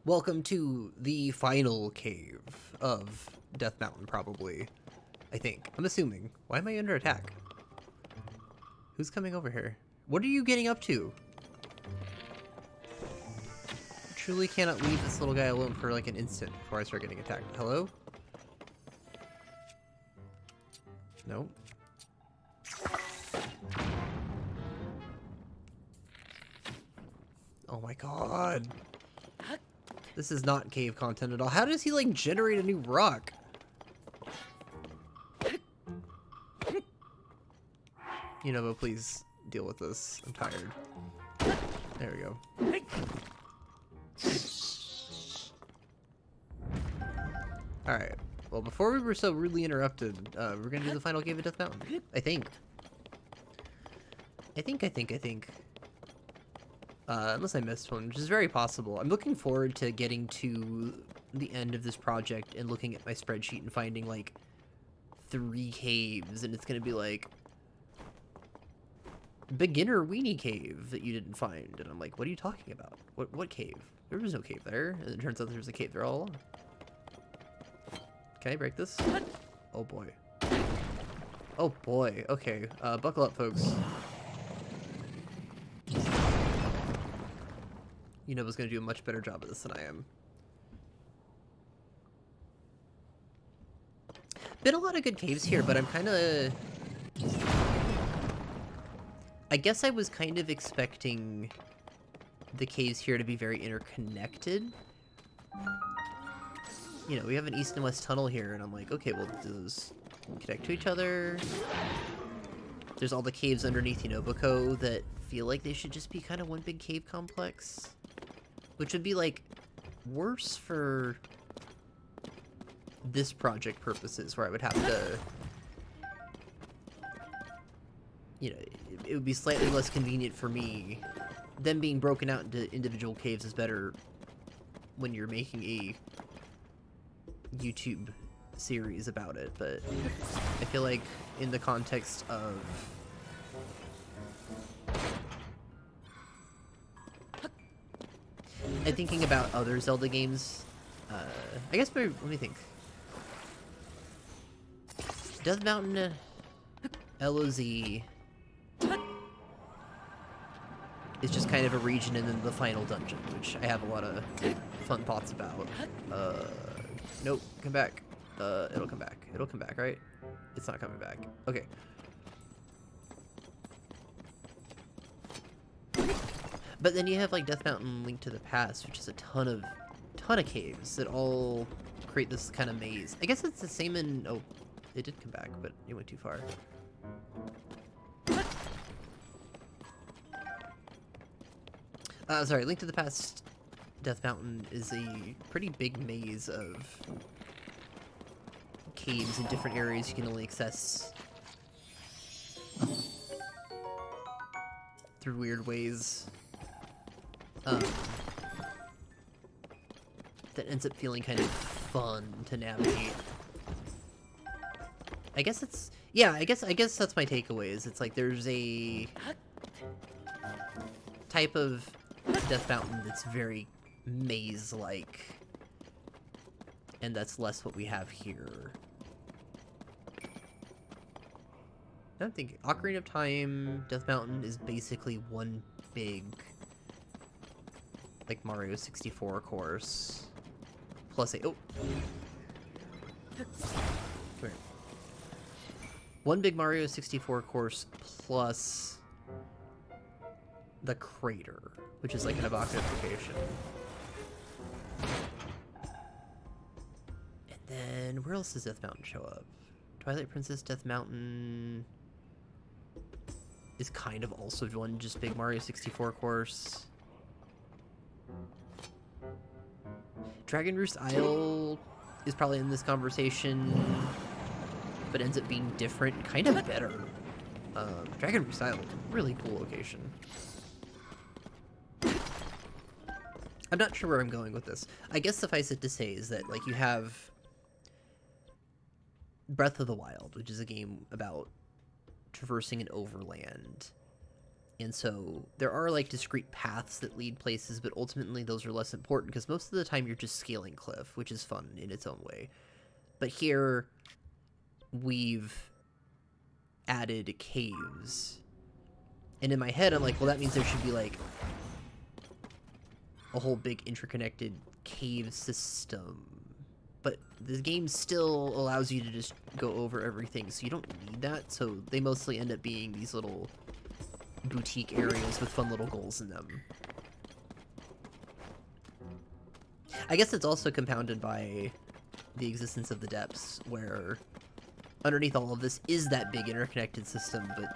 Welcome to the final cave of Death Mountain, probably. I think. I'm assuming. Why am I under attack? Who's coming over here? What are you getting up to? I truly cannot leave this little guy alone for like an instant before I start getting attacked. Hello? No. Oh my god. This is not cave content at all. How does he like generate a new rock? You know, but please deal with this. I'm tired. There we go. Alright. Well, before we were so rudely interrupted, we're gonna do the final cave of Death Mountain. I think. Unless I missed one, which is very possible. I'm looking forward to getting to the end of this project and looking at my spreadsheet and finding, like, 3 caves, and it's gonna be like, beginner weenie cave that you didn't find. And I'm like, what are you talking about? What cave? There was no cave there. And it turns out there's a cave there all along. Can I break this? Oh boy. Oh boy. Okay. Buckle up, folks. You know, was gonna do a much better job of this than I am. Been a lot of good caves here, but I'm kind of... I guess I was kind of expecting the caves here to be very interconnected. You know, we have an east and west tunnel here, and I'm like, okay, well, do those connect to each other? There's all the caves underneath Unoboko that feel like they should just be kind of one big cave complex. Which would be, like, worse for this project purposes, where I would have to... You know, it would be slightly less convenient for me. Them being broken out into individual caves is better when you're making a YouTube series about it, but I feel like in the context of I'm thinking about other Zelda games, I guess let me think. Death Mountain, LOZ is just kind of a region and then the final dungeon, which I have a lot of fun thoughts about. Nope, come back. It'll come back. It'll come back, right? It's not coming back. Okay. But then you have like Death Mountain Link to the Past, which is a ton of caves that all create this kind of maze. I guess it's the same in... Oh, it did come back, but it went too far. Sorry, Link to the Past Death Mountain is a pretty big maze of caves in different areas you can only access through weird ways. That ends up feeling kind of fun to navigate. I guess it's... Yeah, I guess that's my takeaways. It's like there's a type of Death Mountain that's very maze-like, and that's less what we have here. I'm thinking Ocarina of Time, Death Mountain is basically one big, like, Mario 64 course, plus a... Oh! Come here. One big Mario 64 course plus the crater, which is like an evocative location. And then, where else does Death Mountain show up? Twilight Princess Death Mountain is kind of also one just big Mario 64 course. Dragon Roost Isle is probably in this conversation, but ends up being different, kind of better. Dragon Roost Isle, really cool location. I'm not sure where I'm going with this. I guess suffice it to say is that, like, you have Breath of the Wild, which is a game about traversing an overland And so there are like discrete paths that lead places, but ultimately those are less important because most of the time you're just scaling cliff, which is fun in its own way. But here we've added caves. And in my head, I'm like, well, that means there should be like a whole big interconnected cave system. But the game still allows you to just go over everything, so you don't need that. So they mostly end up being these little boutique areas with fun little goals in them. I guess it's also compounded by the existence of the depths, where underneath all of this is that big interconnected system, but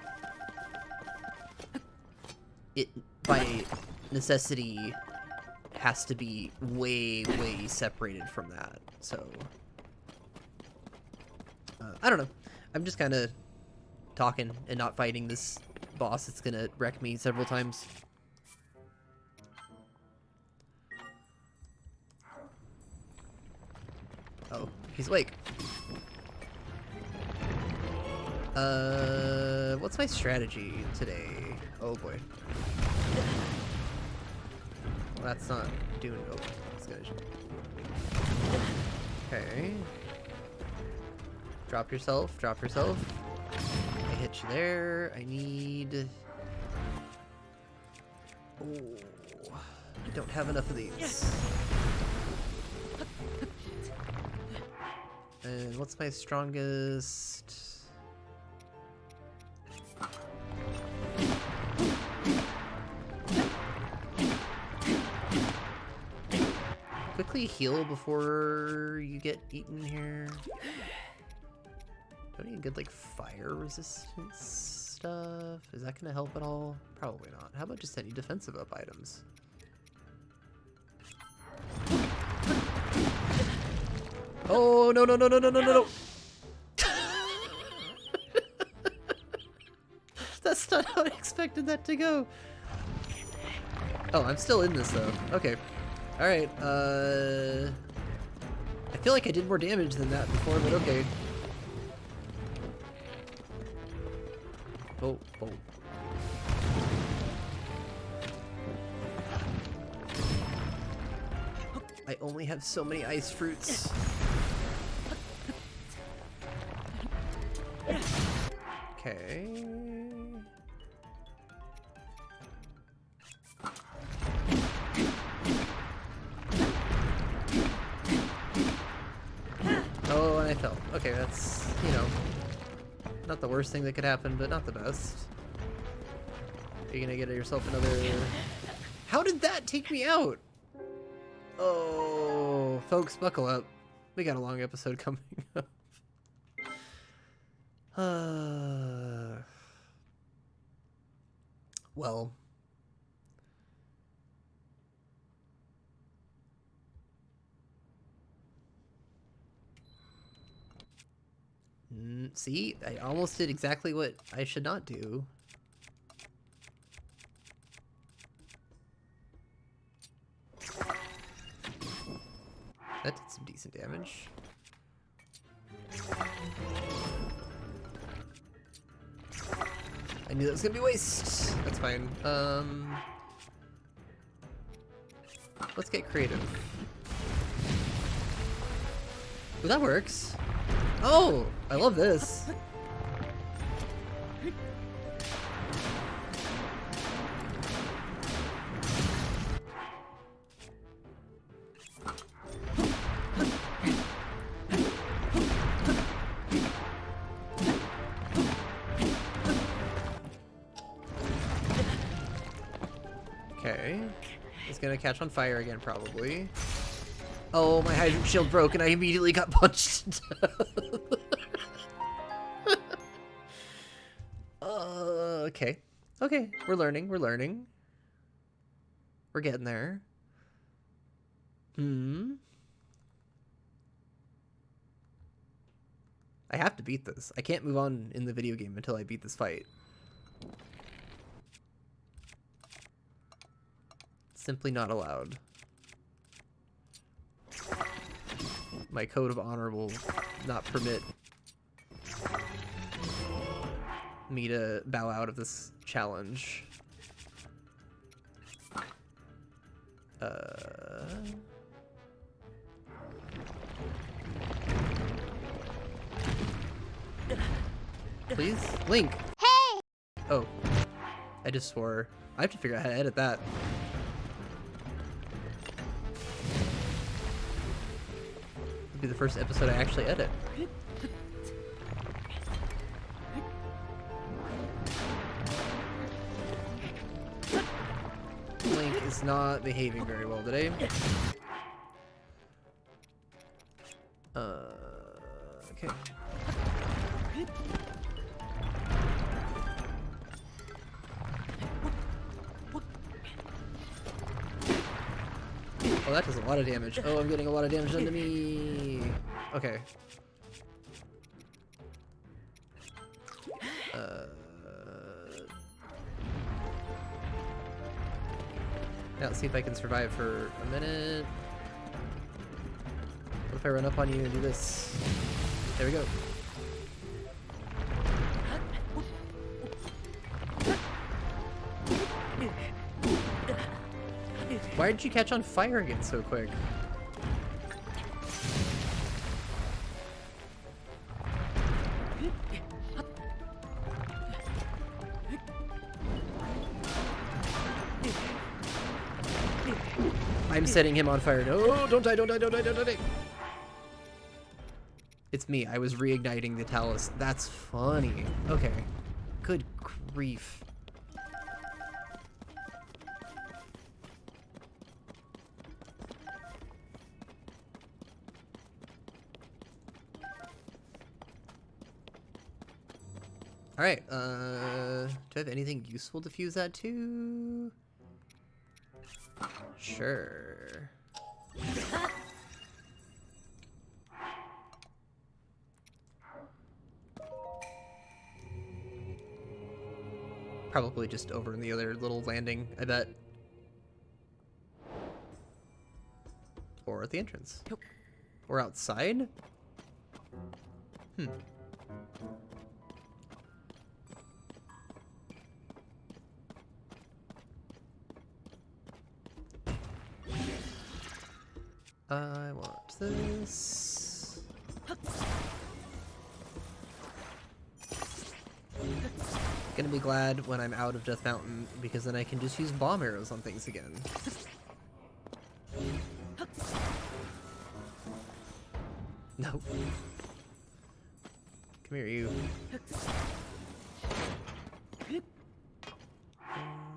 it, by necessity, has to be way, way separated from that. So, I don't know. I'm just kind of talking and not fighting this boss. It's gonna wreck me several times. Oh, he's awake. What's my strategy today? Oh boy. Well, that's not doing it. Oh, that's good. Okay. Drop yourself, drop yourself. I hit you there. I need... Oh, I don't have enough of these. And what's my strongest? Quickly heal before you get eaten here. Don't need good like fire resistance stuff. Is that gonna help at all? Probably not. How about just any defensive up items? Oh no no no no no no no no! That's not how I expected that to go. Oh, I'm still in this though. Okay. Alright, I feel like I did more damage than that before, but okay. Oh, oh. I only have so many ice fruits. Okay. Oh, and I fell. Okay, that's, you know, not the worst thing that could happen, but not the best. You're gonna get yourself another... How did that take me out? Oh, folks, buckle up. We got a long episode coming up. Well... See, I almost did exactly what I should not do. That did some decent damage. I knew that was gonna be waste. That's fine. Let's get creative. Well, that works. Oh, I love this. Okay. It's gonna catch on fire again, probably. Oh, my hydrant shield broke and I immediately got punched to death. Okay. Okay, we're learning, we're learning. We're getting there. I have to beat this. I can't move on in the video game until I beat this fight. Simply not allowed. My code of honor will not permit me to bow out of this challenge. Please? Link! Hey! Oh. I just swore. I have to figure out how to edit that. It'll be the first episode I actually edit. Link is not behaving very well today. Okay. Oh, that does a lot of damage. Oh, I'm getting a lot of damage done to me. Okay. Now let's see if I can survive for a minute. What if I run up on you and do this? There we go. Why did you catch on fire again so quick? I'm setting him on fire. No, don't die, don't die, don't die, don't die. It's me. I was reigniting the Talus. That's funny. Okay. Good grief. Alright, do I have anything useful to fuse that to? Sure. Probably just over in the other little landing, I bet. Or at the entrance. Nope. Or outside? Hmm. I want this. Gonna be glad when I'm out of Death Mountain, because then I can just use bomb arrows on things again. No. Come here, you. And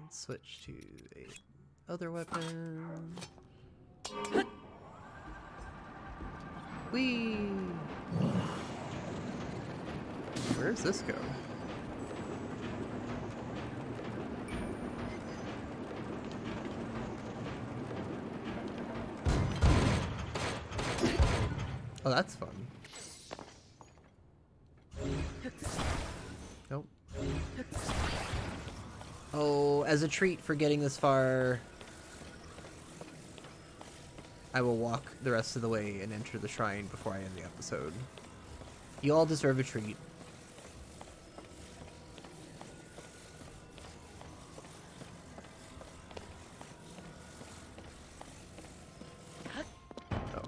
switch to a other weapon. Whee! Where does this go? Oh, that's fun. Nope. Oh, as a treat for getting this far, I will walk the rest of the way and enter the shrine before I end the episode. You all deserve a treat. Oh.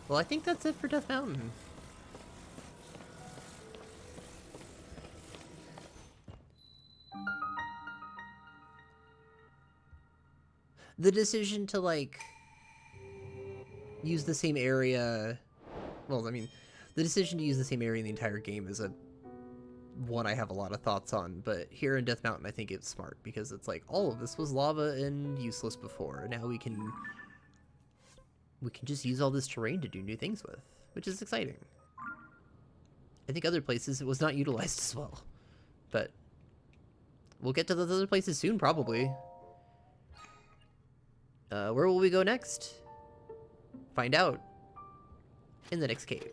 Well, I think that's it for Death Mountain. The decision to, like, use the same area... Well, I mean, the decision to use the same area in the entire game is one I have a lot of thoughts on, but here in Death Mountain I think it's smart, because it's like, all of this was lava and useless before. Now we can just use all this terrain to do new things with, which is exciting. I think other places it was not utilized as well, but we'll get to those other places soon, probably. Where will we go next? Find out in the next cave.